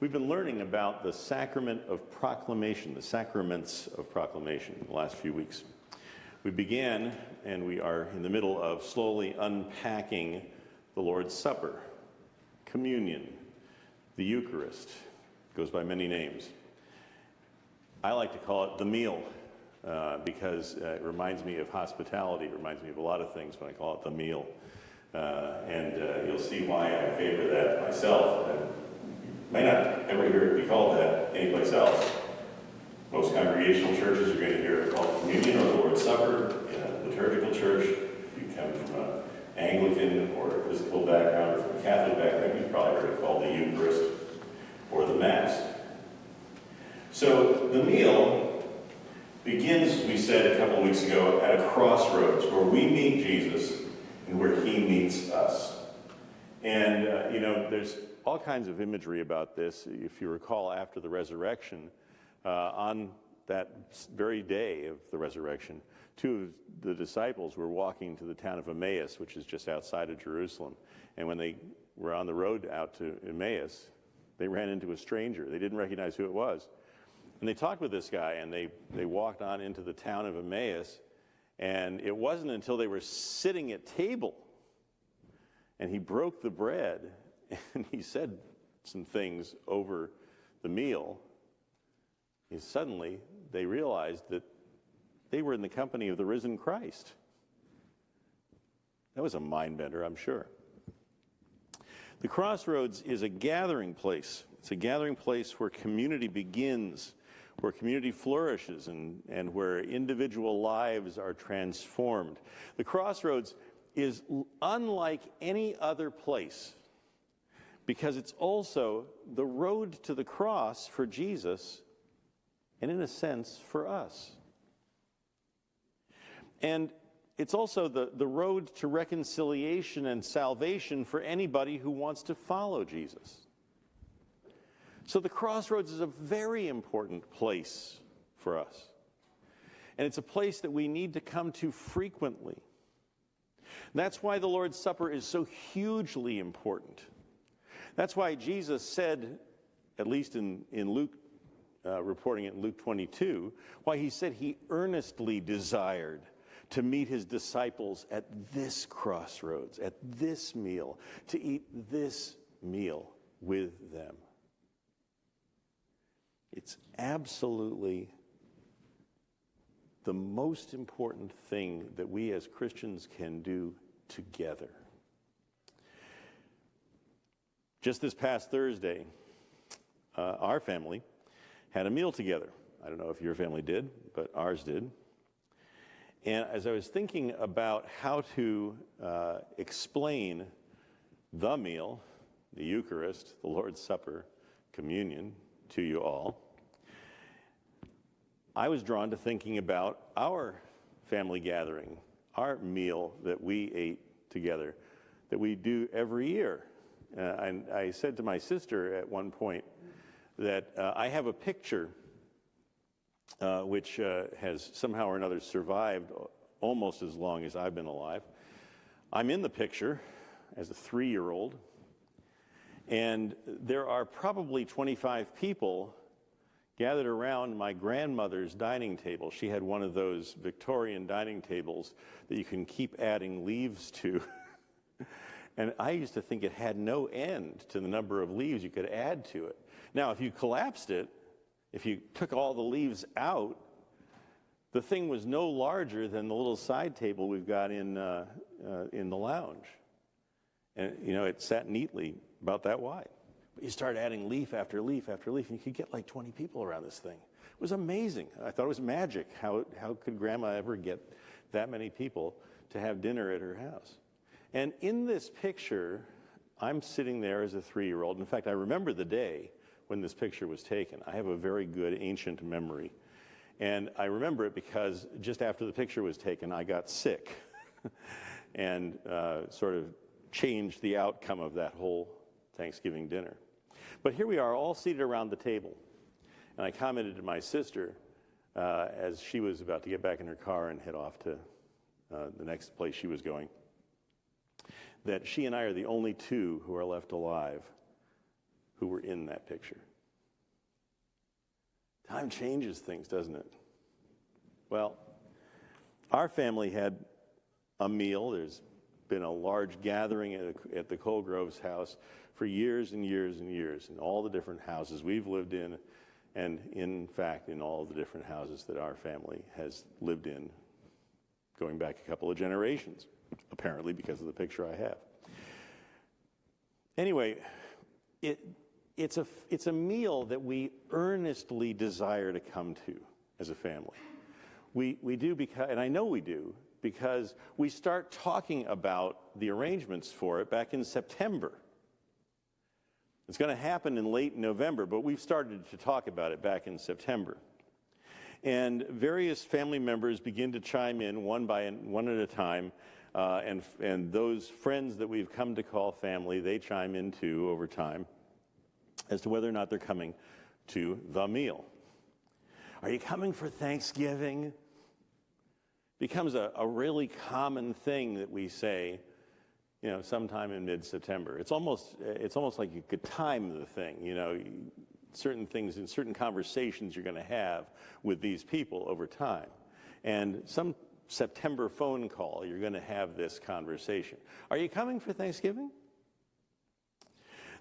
We've been learning about the sacrament of proclamation, the sacraments of proclamation in the last few weeks. We began, and we are in the middle of slowly unpacking the Lord's Supper, communion, the Eucharist. It goes by many names. I like to call it the meal because it reminds me of hospitality. It reminds me of a lot of things when I call it the meal. And you'll see why I favor that myself. You may not ever hear it be called that anyplace else. Most congregational churches are going to hear it called communion or the Lord's Supper. In a liturgical church, if you come from an Anglican or Episcopal background or from a Catholic background, you've probably heard it called the Eucharist or the Mass. So the meal begins, as we said a couple of weeks ago, at a crossroads where we meet Jesus and where he meets us. And, there's all kinds of imagery about this. If you recall, after the resurrection, on that very day of the resurrection, two of the disciples were walking to the town of Emmaus, which is just outside of Jerusalem. And when they were on the road out to Emmaus, they ran into a stranger. They didn't recognize who it was. And they talked with this guy, and they walked on into the town of Emmaus. And it wasn't until they were sitting at table and he broke the bread and he said some things over the meal, and suddenly they realized that they were in the company of the risen Christ. That was a mind bender, I'm sure. The crossroads is a gathering place. It's a gathering place where community begins, where community flourishes, and where individual lives are transformed. The crossroads is unlike any other place because it's also the road to the cross for Jesus and, in a sense, for us. And it's also the road to reconciliation and salvation for anybody who wants to follow Jesus. So the crossroads is a very important place for us. And it's a place that we need to come to frequently. And that's why the Lord's Supper is so hugely important. That's why Jesus said, at least in Luke, reporting it in Luke 22, why he said he earnestly desired to meet his disciples at this crossroads, at this meal, to eat this meal with them. It's absolutely the most important thing that we as Christians can do together. Just this past Thursday, our family had a meal together. I don't know if your family did, but ours did. And as I was thinking about how to explain the meal, the Eucharist, the Lord's Supper, communion to you all, I was drawn to thinking about our family gathering, our meal that we ate together, that we do every year. And I said to my sister at one point that I have a picture which has somehow or another survived almost as long as I've been alive. I'm in the picture as a 3-year-old, and there are probably 25 people gathered around my grandmother's dining table. She had one of those Victorian dining tables that you can keep adding leaves to. And I used to think it had no end to the number of leaves you could add to it. Now, if you collapsed it, if you took all the leaves out, the thing was no larger than the little side table we've got in the lounge. And, it sat neatly about that wide. But you start adding leaf after leaf after leaf, and you could get like 20 people around this thing. It was amazing. I thought it was magic. How could Grandma ever get that many people to have dinner at her house? And in this picture, I'm sitting there as a 3-year-old. In fact, I remember the day when this picture was taken. I have a very good ancient memory. And I remember it because just after the picture was taken, I got sick and sort of changed the outcome of that whole Thanksgiving dinner. But here we are, all seated around the table. And I commented to my sister as she was about to get back in her car and head off to the next place she was going, that she and I are the only two who are left alive who were in that picture. Time changes things, doesn't it? Well, our family had a meal. There's been a large gathering at the Colegrove's house for years and years and years in all the different houses we've lived in, and in fact in all the different houses that our family has lived in going back a couple of generations, apparently because of the picture I have. Anyway, it's a meal that we earnestly desire to come to as a family. We do because, and I know we do, because we start talking about the arrangements for it back in September. It's going to happen in late November, but we've started to talk about it back in September. And various family members begin to chime in one at a time, and those friends that we've come to call family, they chime in too over time as to whether or not they're coming to the meal. Are you coming for Thanksgiving? Becomes a really common thing that we say, sometime in mid-September. It's almost like you could time the thing, certain things and certain conversations you're going to have with these people over time. And some September phone call, you're going to have this conversation. Are you coming for Thanksgiving?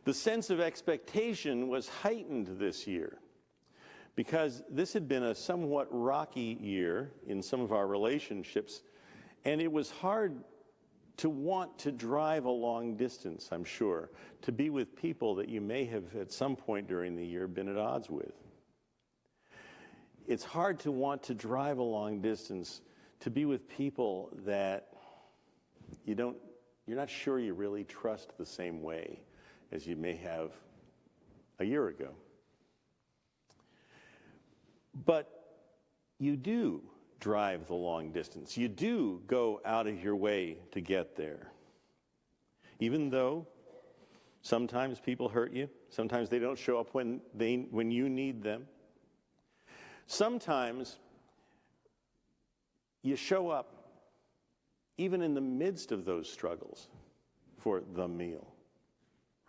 The sense of expectation was heightened this year because this had been a somewhat rocky year in some of our relationships, and it was hard to want to drive a long distance, I'm sure, to be with people that you may have at some point during the year been at odds with. It's hard to want to drive a long distance to be with people that you're not sure you really trust the same way as you may have a year ago. But you do drive the long distance. You do go out of your way to get there. Even though sometimes people hurt you, sometimes they don't show up when you need them. Sometimes you show up even in the midst of those struggles for the meal,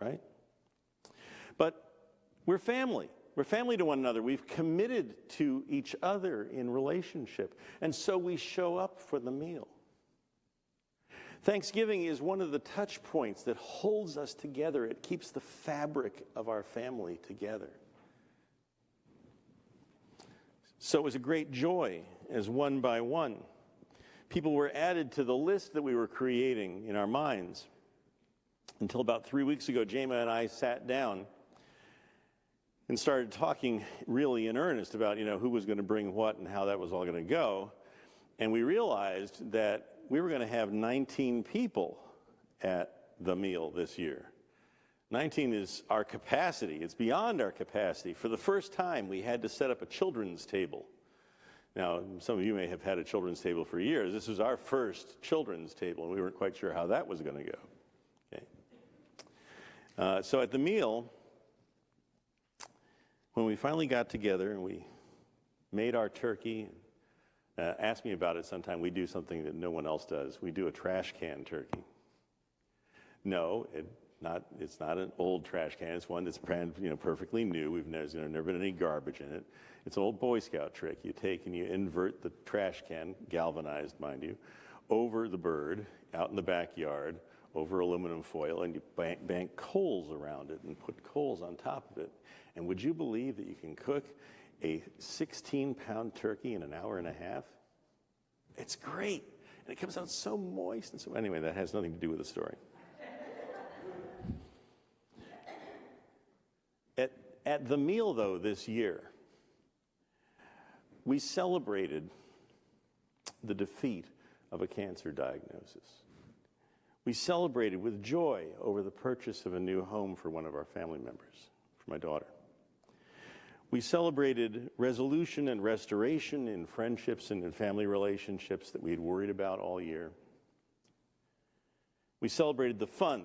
right? But we're family. We're family to one another. We've committed to each other in relationship. And so we show up for the meal. Thanksgiving is one of the touch points that holds us together. It keeps the fabric of our family together. So it was a great joy as one by one, people were added to the list that we were creating in our minds. Until about 3 weeks ago, Jema and I sat down and started talking really in earnest about, who was going to bring what and how that was all going to go. And we realized that we were going to have 19 people at the meal this year. 19 is our capacity. It's beyond our capacity. For the first time, we had to set up a children's table. Now, some of you may have had a children's table for years. This was our first children's table, and we weren't quite sure how that was going to go. Okay. So at the meal, when we finally got together and we made our turkey, ask me about it sometime. We do something that no one else does. We do a trash can turkey. No, it's not an old trash can. It's one that's perfectly new. There's never been any garbage in it. It's an old Boy Scout trick. You take and you invert the trash can, galvanized, mind you, over the bird, out in the backyard, over aluminum foil, and you bank coals around it and put coals on top of it. And would you believe that you can cook a 16-pound turkey in an hour and a half? It's great. And it comes out so moist. And so anyway, that has nothing to do with the story. At the meal, though, this year, we celebrated the defeat of a cancer diagnosis. We celebrated with joy over the purchase of a new home for one of our family members, for my daughter. We celebrated resolution and restoration in friendships and in family relationships that we had worried about all year. We celebrated the fun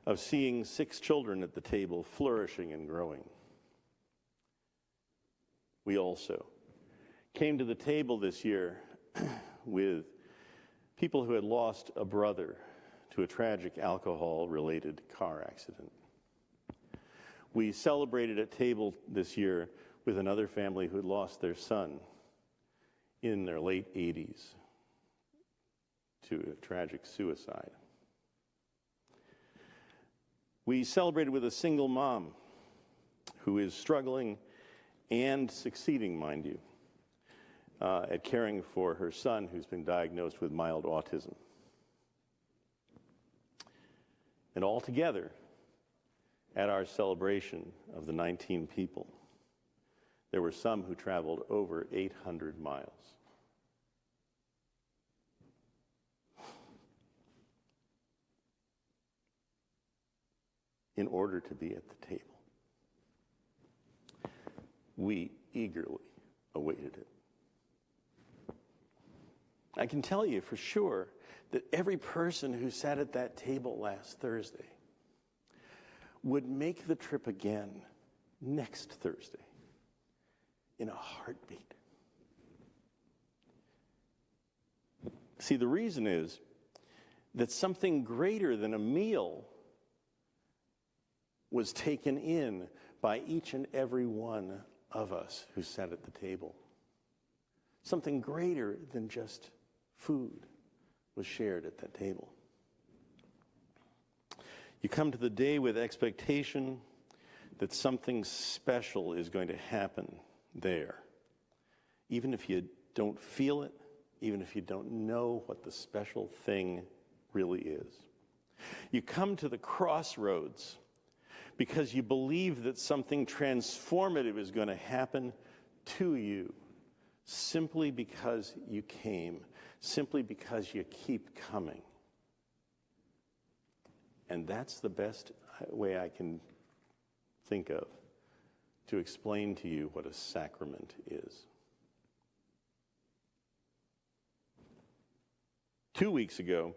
of seeing 6 children at the table flourishing and growing. We also came to the table this year with people who had lost a brother to a tragic alcohol-related car accident. We celebrated at table this year with another family who had lost their son in their late 80s to a tragic suicide. We celebrated with a single mom who is struggling and succeeding, mind you, at caring for her son who's been diagnosed with mild autism. And all together, at our celebration of the 19 people, there were some who traveled over 800 miles. In order to be at the table. We eagerly awaited it. I can tell you for sure that every person who sat at that table last Thursday would make the trip again next Thursday in a heartbeat. See, the reason is that something greater than a meal was taken in by each and every one of us who sat at the table. Something greater than just food was shared at that table. You come to the day with expectation that something special is going to happen there. Even if you don't feel it, even if you don't know what the special thing really is. You come to the crossroads because you believe that something transformative is going to happen to you simply because you came, simply because you keep coming. And that's the best way I can think of to explain to you what a sacrament is. 2 weeks ago,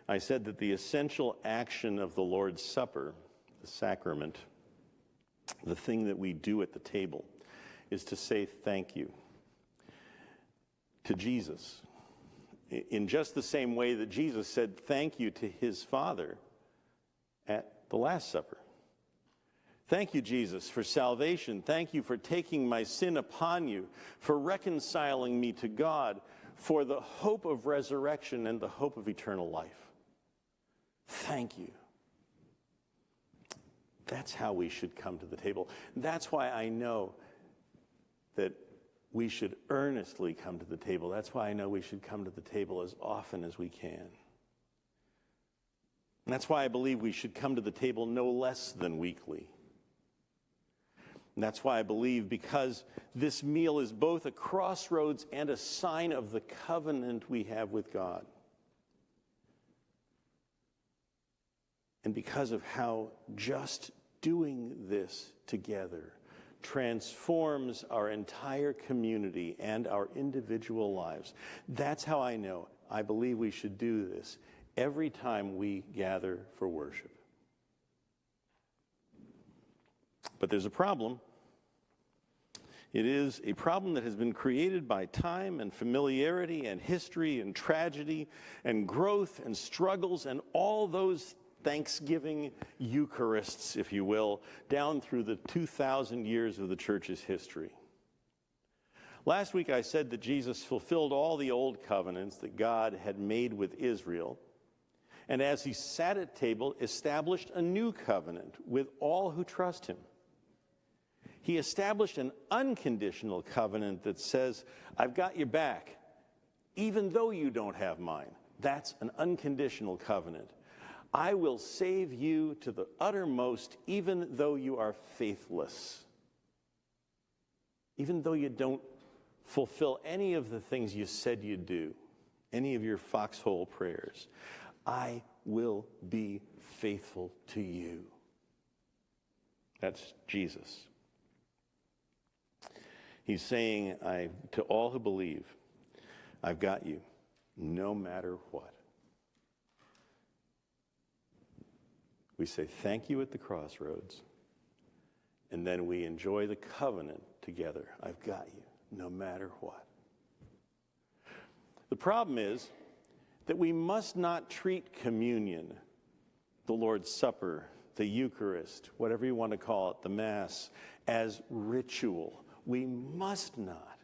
I said that the essential action of the Lord's Supper, the sacrament, the thing that we do at the table, is to say thank you to Jesus. In just the same way that Jesus said thank you to his Father at the Last Supper. Thank you, Jesus, for salvation. Thank you for taking my sin upon you, for reconciling me to God, for the hope of resurrection and the hope of eternal life. Thank you. That's how we should come to the table. That's why I know that we should earnestly come to the table. That's why I know we should come to the table as often as we can. And that's why I believe we should come to the table no less than weekly. And that's why I believe, because this meal is both a crossroads and a sign of the covenant we have with God. And because of how just doing this together transforms our entire community and our individual lives. That's how I know. I believe we should do this every time we gather for worship. But there's a problem. It is a problem that has been created by time and familiarity and history and tragedy and growth and struggles and all those Thanksgiving Eucharists, if you will, down through the 2,000 years of the church's history. Last week I said that Jesus fulfilled all the old covenants that God had made with Israel, and as he sat at table, established a new covenant with all who trust him. He established an unconditional covenant that says, I've got your back, even though you don't have mine. That's an unconditional covenant. I will save you to the uttermost, even though you are faithless. Even though you don't fulfill any of the things you said you'd do, any of your foxhole prayers. I will be faithful to you. That's Jesus. He's saying, to all who believe, I've got you, no matter what. We say thank you at the crossroads, and then we enjoy the covenant together. I've got you, no matter what. The problem is that we must not treat communion, the Lord's Supper, the Eucharist, whatever you want to call it, the Mass, as ritual. we must not.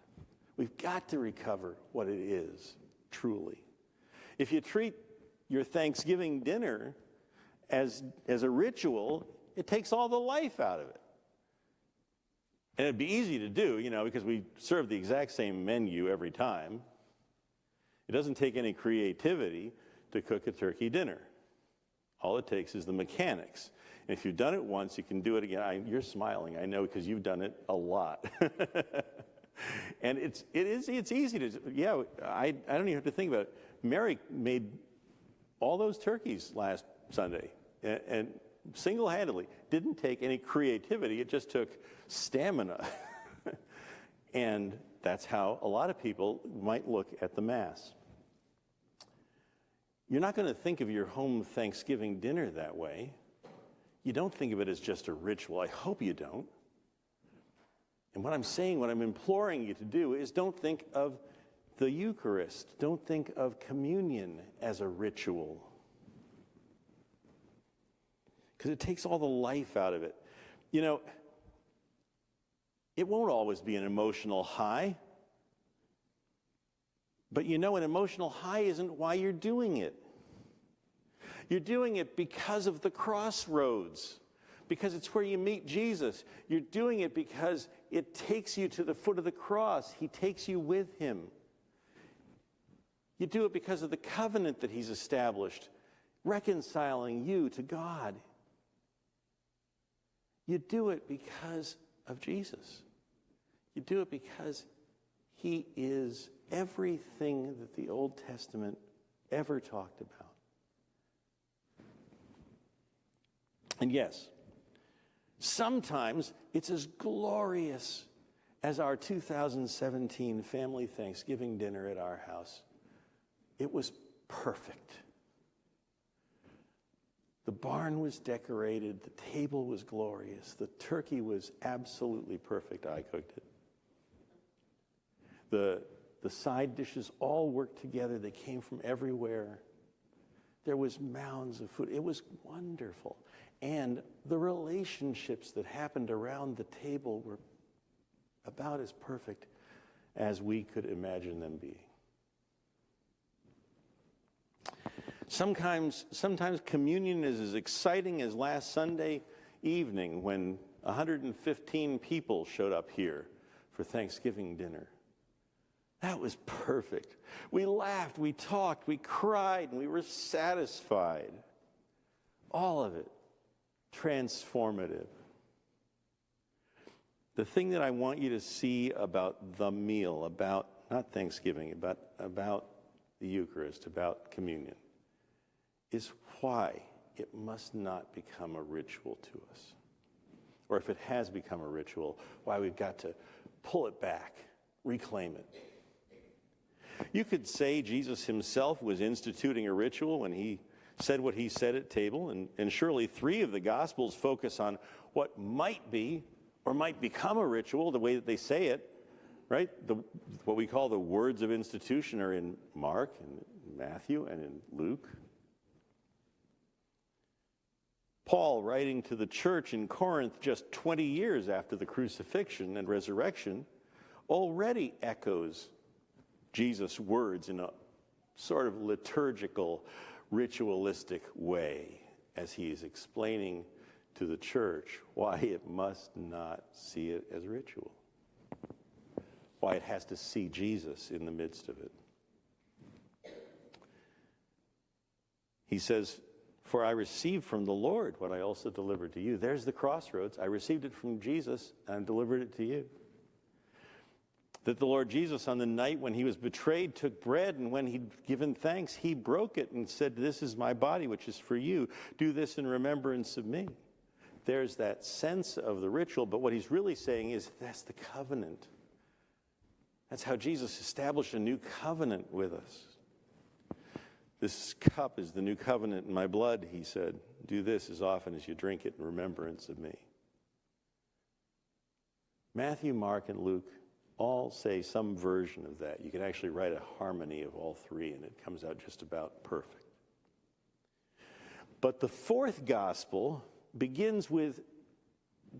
We've got to recover what it is, truly. If you treat your Thanksgiving dinner as a ritual, it takes all the life out of it. And it'd be easy to do, because we serve the exact same menu every time. It doesn't take any creativity to cook a turkey dinner. All it takes is the mechanics. And if you've done it once, you can do it again. You're smiling, I know, because you've done it a lot. And it's easy to, I don't even have to think about it. Mary made all those turkeys last Sunday, and single-handedly. Didn't take any creativity, it just took stamina. And that's how a lot of people might look at the Mass. You're not going to think of your home Thanksgiving dinner that way. You don't think of it as just a ritual. I hope you don't. And what I'm imploring you to do is don't think of the Eucharist. Don't think of communion as a ritual. Because it takes all the life out of it. It won't always be an emotional high. But an emotional high isn't why you're doing it. You're doing it because of the crossroads, because it's where you meet Jesus. You're doing it because it takes you to the foot of the cross. He takes you with him. You do it because of the covenant that he's established, reconciling you to God. You do it because of Jesus. You do it because he is everything that the Old Testament ever talked about. And yes, sometimes it's as glorious as our 2017 family Thanksgiving dinner at our house. It was perfect. The barn was decorated, the table was glorious, the turkey was absolutely perfect. I cooked it. The side dishes all worked together. They came from everywhere. There was mounds of food. It was wonderful. And the relationships that happened around the table were about as perfect as we could imagine them being. Sometimes communion is as exciting as last Sunday evening when 115 people showed up here for Thanksgiving dinner. That was perfect. We laughed, we talked, we cried, and we were satisfied. All of it transformative. The thing that I want you to see about the meal, about not Thanksgiving, about the Eucharist, about communion, is why it must not become a ritual to us. Or if it has become a ritual, why we've got to pull it back, reclaim it. You could say Jesus himself was instituting a ritual when he said what he said at table, and surely 3 of the Gospels focus on what might be or might become a ritual, the way that they say it, right? What we call the words of institution are in Mark and Matthew and in Luke. Paul, writing to the church in Corinth just 20 years after the crucifixion and resurrection, already echoes Jesus' words in a sort of liturgical, ritualistic way as he is explaining to the church why it must not see it as ritual, why it has to see Jesus in the midst of it. He says, "For I received from the Lord what I also delivered to you." There's the crossroads. I received it from Jesus and delivered it to you. That the Lord Jesus, on the night when he was betrayed, took bread, and when he'd given thanks, he broke it and said, "This is my body, which is for you. Do this in remembrance of me." There's that sense of the ritual, but what he's really saying is that's the covenant. That's how Jesus established a new covenant with us. "This cup is the new covenant in my blood," he said. "Do this as often as you drink it in remembrance of me." Matthew, Mark, and Luke all say some version of that. You can actually write a harmony of all 3, and it comes out just about perfect. But the 4th gospel begins with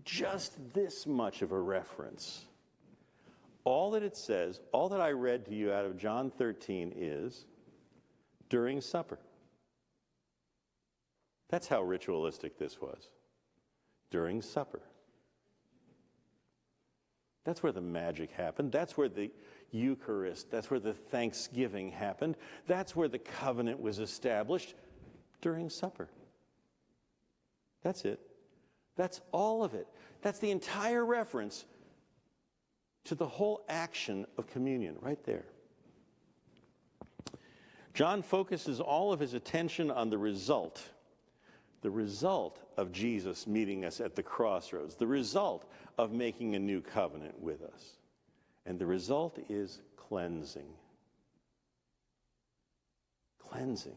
just this much of a reference All that it says, all that I read to you out of John 13 is during supper. That's how ritualistic this was. During supper. That's where the magic happened. That's where the Eucharist, that's where the Thanksgiving happened. That's where the covenant was established, during supper. That's it. That's all of it. That's the entire reference to the whole action of communion, right there. John focuses all of his attention on the result of Jesus meeting us at the crossroads, the result of making a new covenant with us. And the result is cleansing. Cleansing.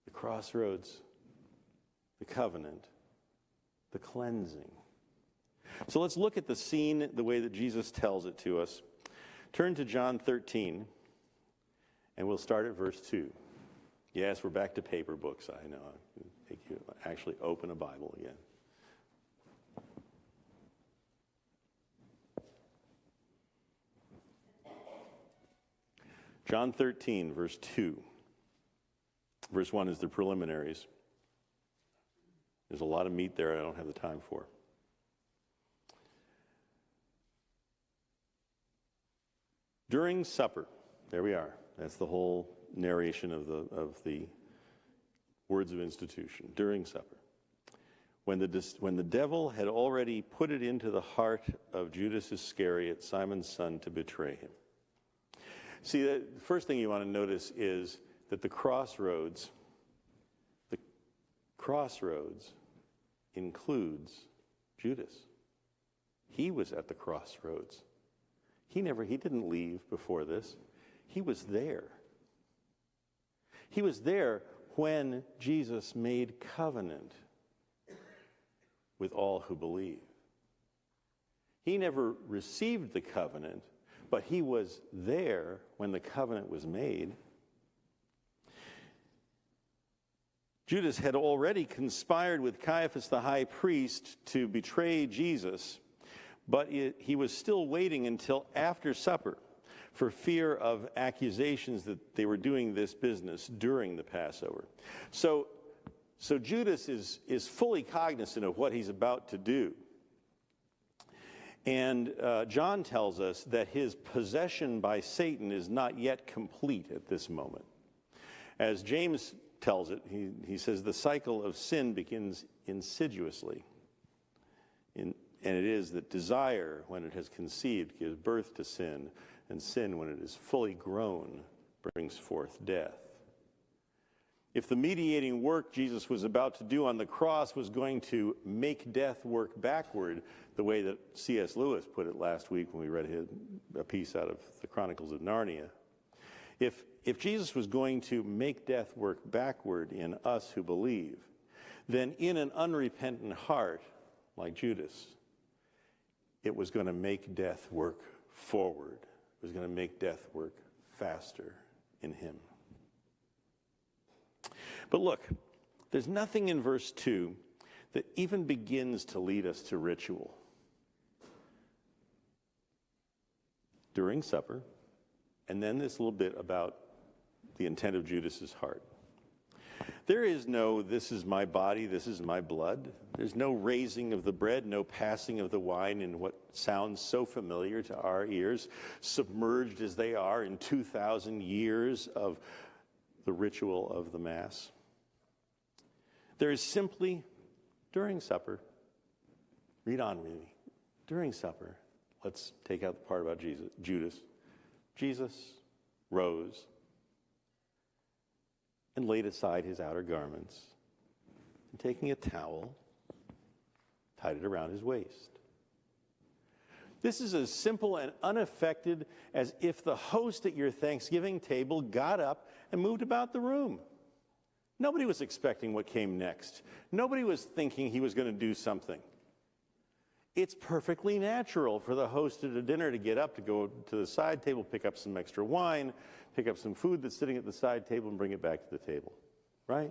The crossroads, the covenant, the cleansing. So let's look at the scene the way that Jesus tells it to us. Turn to John 13, and we'll start at verse 2. Yes, we're back to paper books, I know. Make you actually open a Bible again. John 13, verse 2. Verse 1 is the preliminaries. There's a lot of meat there I don't have the time for. During supper, there we are. That's the whole narration of the words of institution. During supper, when the devil had already put it into the heart of Judas Iscariot, Simon's son, to betray him. See, the first thing you want to notice is that the crossroads includes Judas. He was at the crossroads. He didn't leave before this. He was there. He was there when Jesus made covenant with all who believe. He never received the covenant, but he was there when the covenant was made. Judas had already conspired with Caiaphas the high priest to betray Jesus, but he was still waiting until after supper for fear of accusations that they were doing this business during the Passover. So Judas is fully cognizant of what he's about to do. And John tells us that his possession by Satan is not yet complete at this moment. As James tells it, he says the cycle of sin begins insidiously. And it is that desire, when it has conceived, gives birth to sin, and sin, when it is fully grown, brings forth death. If the mediating work Jesus was about to do on the cross was going to make death work backward, the way that C.S. Lewis put it last week when we read a piece out of the Chronicles of Narnia, if Jesus was going to make death work backward in us who believe, then in an unrepentant heart, like Judas, it was going to make death work forward. It was going to make death work faster in him. But look, there's nothing in verse 2 that even begins to lead us to ritual. During supper, and then this little bit about the intent of Judas's heart. There is no, this is my body, this is my blood. There's no raising of the bread, no passing of the wine in what sounds so familiar to our ears, submerged as they are in 2,000 years of the ritual of the Mass. There is simply, during supper, read on with me, during supper, let's take out the part about Judas. Jesus rose and laid aside his outer garments, and taking a towel, tied it around his waist. This is as simple and unaffected as if the host at your Thanksgiving table got up and moved about the room. Nobody was expecting what came next. Nobody was thinking he was going to do something. It's perfectly natural for the host at a dinner to get up, to go to the side table, pick up some extra wine, pick up some food that's sitting at the side table and bring it back to the table, right?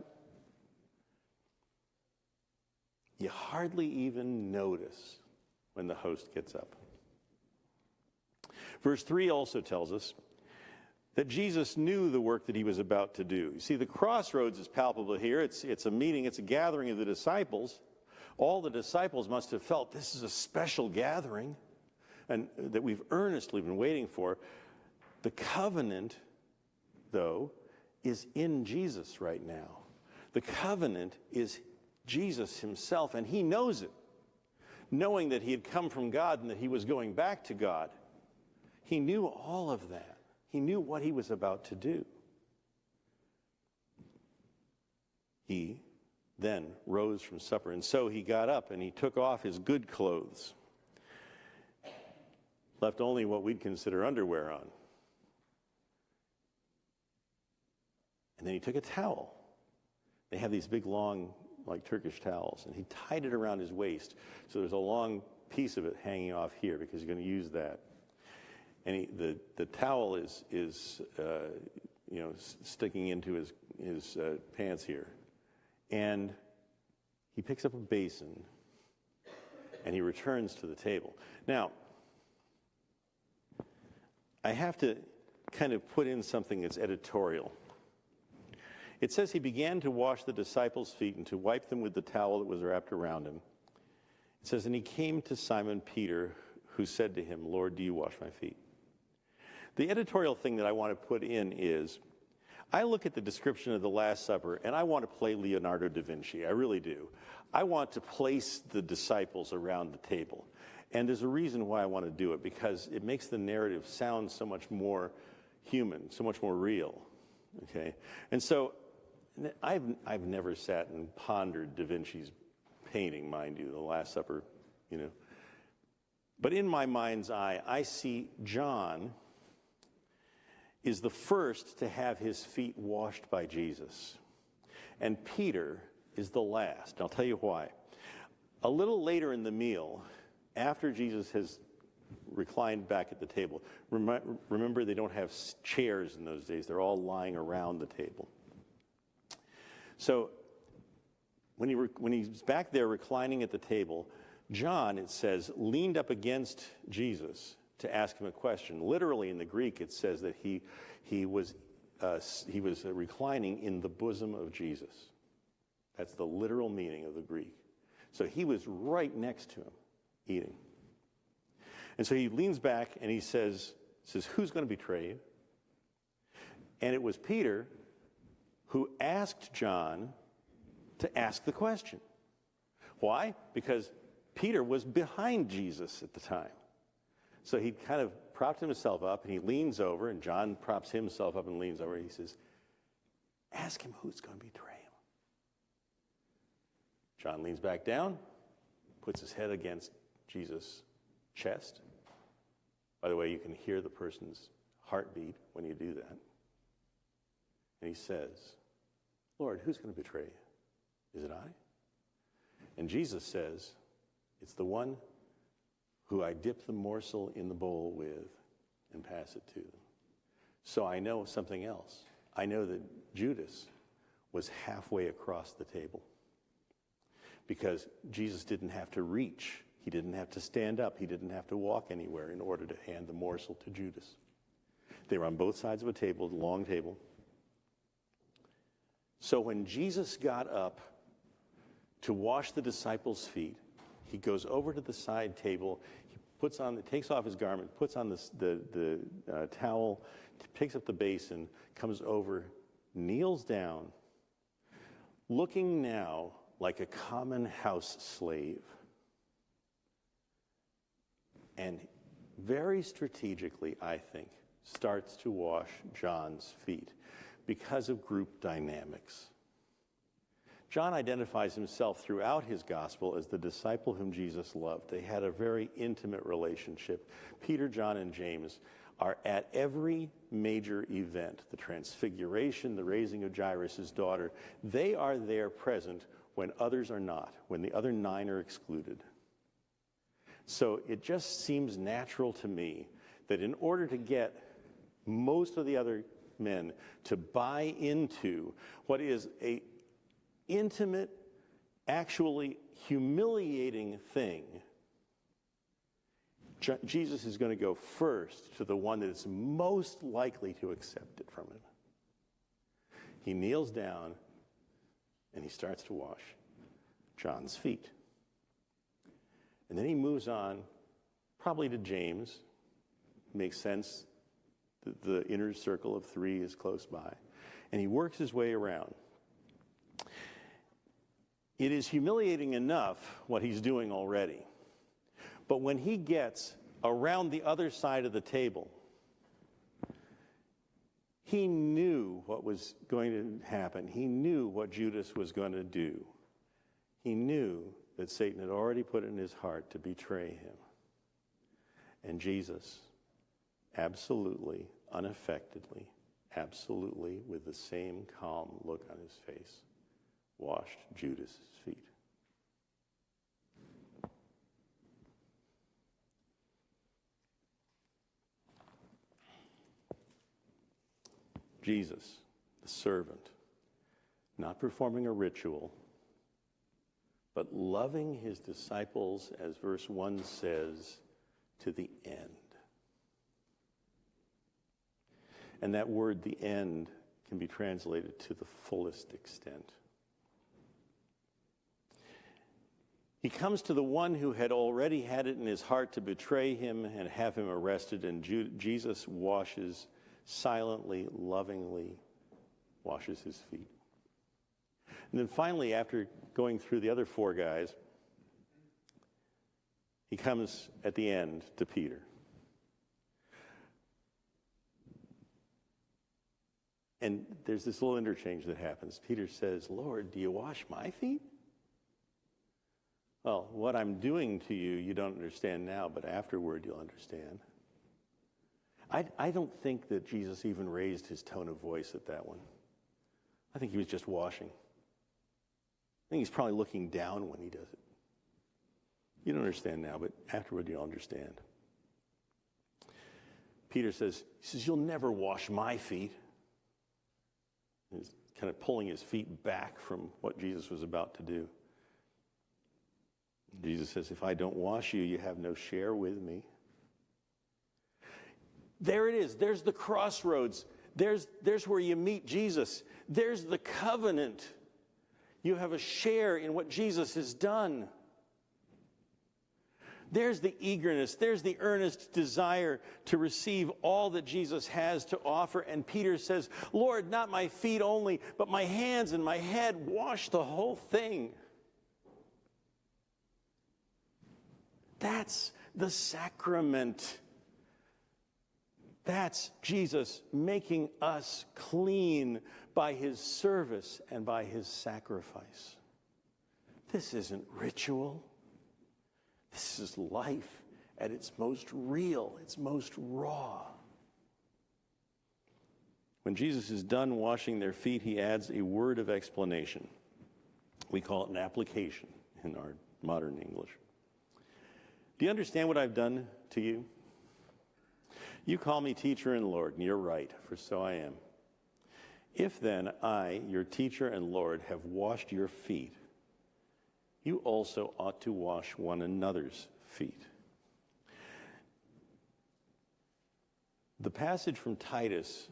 You hardly even notice when the host gets up. Verse 3 also tells us that Jesus knew the work that he was about to do. You see, the crossroads is palpable here. It's a meeting, it's a gathering of the disciples. All the disciples must have felt this is a special gathering and that we've earnestly been waiting for. The covenant, though, is in Jesus right now. The covenant is Jesus himself, and he knows it. Knowing that he had come from God and that he was going back to God, he knew all of that. He knew what he was about to do. He then rose from supper, and so he got up and he took off his good clothes, left only what we'd consider underwear on. And then he took a towel. They have these big, long, like Turkish towels, and he tied it around his waist. So there's a long piece of it hanging off here because he's going to use that. And the towel is sticking into his pants here. And he picks up a basin, and he returns to the table. Now, I have to kind of put in something that's editorial. It says he began to wash the disciples' feet and to wipe them with the towel that was wrapped around him. It says, and he came to Simon Peter, who said to him, Lord, do you wash my feet? The editorial thing that I want to put in is, I look at the description of the Last Supper, and I want to play Leonardo da Vinci. I really do. I want to place the disciples around the table. And there's a reason why I want to do it, because it makes the narrative sound so much more human, so much more real. Okay? And so I've never sat and pondered Da Vinci's painting, mind you, the Last Supper, But in my mind's eye, I see John is the first to have his feet washed by Jesus. And Peter is the last. And I'll tell you why. A little later in the meal, after Jesus has reclined back at the table, remember they don't have chairs in those days. They're all lying around the table. So when he's back there reclining at the table, John, it says, leaned up against Jesus to ask him a question. Literally in the Greek, it says that he was reclining in the bosom of Jesus. That's the literal meaning of the Greek. So he was right next to him, eating. And so he leans back and he says, who's going to betray you? And it was Peter who asked John to ask the question. Why? Because Peter was behind Jesus at the time. So he kind of propped himself up, and he leans over, and John props himself up and leans over, and he says, ask him who's going to betray him. John leans back down, puts his head against Jesus' chest. By the way, you can hear the person's heartbeat when you do that. And he says, Lord, who's going to betray you? Is it I? And Jesus says, it's the one who I dip the morsel in the bowl with and pass it to them. So I know something else. I know that Judas was halfway across the table because Jesus didn't have to reach. He didn't have to stand up. He didn't have to walk anywhere in order to hand the morsel to Judas. They were on both sides of a table, a long table. So when Jesus got up to wash the disciples' feet, he goes over to the side table, he takes off his garment, puts on the towel, picks up the basin, comes over, kneels down, looking now like a common house slave. And very strategically, I think, starts to wash John's feet because of group dynamics. John identifies himself throughout his gospel as the disciple whom Jesus loved. They had a very intimate relationship. Peter, John, and James are at every major event, the transfiguration, the raising of Jairus' daughter. They are there present when others are not, when the other 9 are excluded. So it just seems natural to me that in order to get most of the other men to buy into what is a intimate, actually humiliating thing, Jesus is going to go first to the one that is most likely to accept it from him. He kneels down and he starts to wash John's feet. And then he moves on, probably to James. Makes sense that the inner circle of 3 is close by. And he works his way around. It is humiliating enough what he's doing already. But when he gets around the other side of the table, he knew what was going to happen. He knew what Judas was going to do. He knew that Satan had already put it in his heart to betray him. And Jesus, absolutely, unaffectedly, absolutely, with the same calm look on his face, washed Judas' feet. Jesus, the servant, not performing a ritual, but loving his disciples, as verse 1 says, to the end. And that word, the end, can be translated to the fullest extent. He comes to the one who had already had it in his heart to betray him and have him arrested, and Jesus washes silently, lovingly, washes his feet. And then finally, after going through the other 4 guys, he comes at the end to Peter. And there's this little interchange that happens. Peter says, "Lord, do you wash my feet?" Well, what I'm doing to you, you don't understand now, but afterward you'll understand. I don't think that Jesus even raised his tone of voice at that one. I think he was just washing. I think he's probably looking down when he does it. You don't understand now, but afterward you'll understand. Peter says, "You'll never wash my feet." He's kind of pulling his feet back from what Jesus was about to do. Jesus says, "If I don't wash you, you have no share with me." There it is. There's the crossroads. There's where you meet Jesus. There's the covenant. You have a share in what Jesus has done. There's the eagerness. There's the earnest desire to receive all that Jesus has to offer. And Peter says, "Lord, not my feet only, but my hands and my head. Wash the whole thing." That's the sacrament. That's Jesus making us clean by his service and by his sacrifice. This isn't ritual. This is life at its most real, its most raw. When Jesus is done washing their feet, he adds a word of explanation. We call it an application in our modern English. Do you understand what I've done to you? You call me teacher and Lord, and you're right, for so I am. If then I, your teacher and Lord, have washed your feet, you also ought to wash one another's feet. The passage from Titus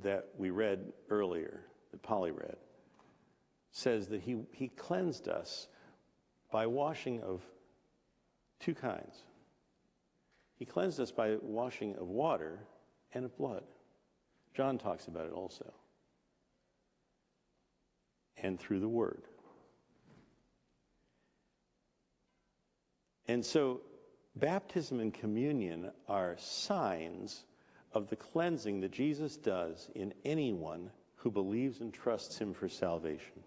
that we read earlier, that Polly read, says that he cleansed us by washing of 2 kinds. He cleansed us by washing of water and of blood. John talks about it also. And through the word. And so baptism and communion are signs of the cleansing that Jesus does in anyone who believes and trusts him for salvation.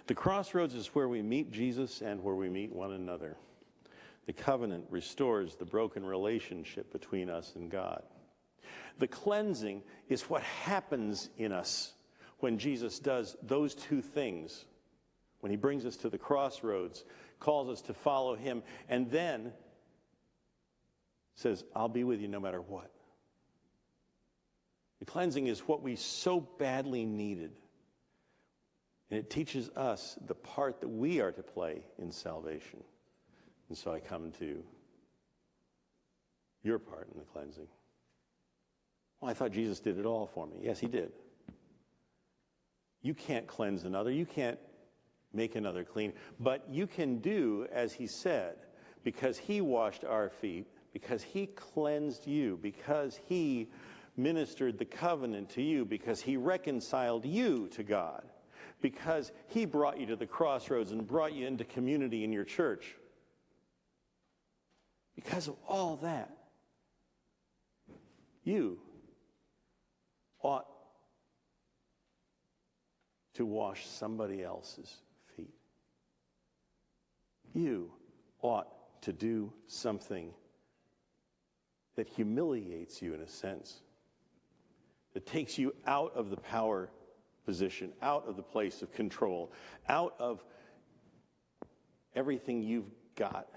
The crossroads is where we meet Jesus and where we meet one another. The covenant restores the broken relationship between us and God. The cleansing is what happens in us when Jesus does those 2 things. When he brings us to the crossroads, calls us to follow him, and then says, "I'll be with you no matter what." The cleansing is what we so badly needed. And it teaches us the part that we are to play in salvation. And so I come to your part in the cleansing. Well, I thought Jesus did it all for me. Yes, he did. You can't cleanse another. You can't make another clean. But you can do as he said, because he washed our feet, because he cleansed you, because he ministered the covenant to you, because he reconciled you to God, because he brought you to the crossroads and brought you into community in your church. Because of all that, you ought to wash somebody else's feet. You ought to do something that humiliates you in a sense, that takes you out of the power position, out of the place of control, out of everything you've got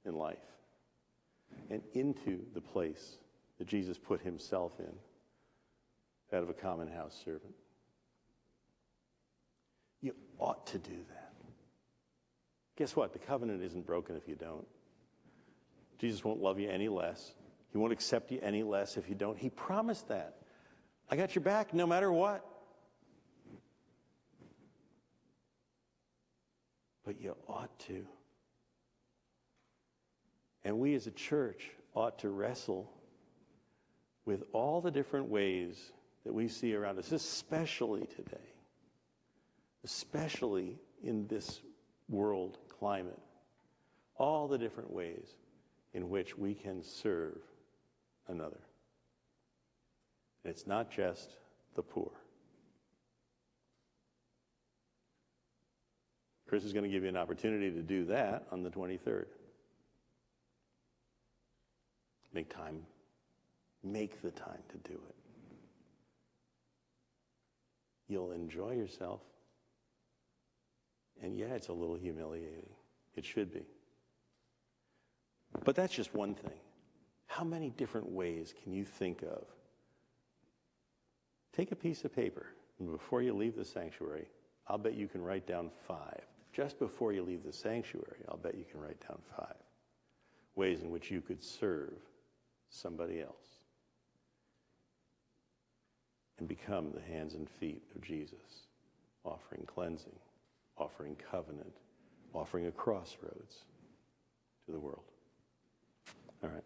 in life, and into the place that Jesus put himself in, that of a common house servant. You ought to do that. Guess what? The covenant isn't broken if you don't. Jesus won't love you any less. He won't accept you any less if you don't. He promised that. I got your back no matter what. But you ought to. And we as a church ought to wrestle with all the different ways that we see around us, especially today, especially in this world climate, all the different ways in which we can serve another. And it's not just the poor. Chris is going to give you an opportunity to do that on the 23rd. Make the time to do it. You'll enjoy yourself. And yeah, it's a little humiliating. It should be. But that's just one thing. How many different ways can you think of? Take a piece of paper, and before you leave the sanctuary, I'll bet you can write down 5. Just before you leave the sanctuary, I'll bet you can write down 5 ways in which you could serve somebody else and become the hands and feet of Jesus, offering cleansing, offering covenant, offering a crossroads to the world. All right.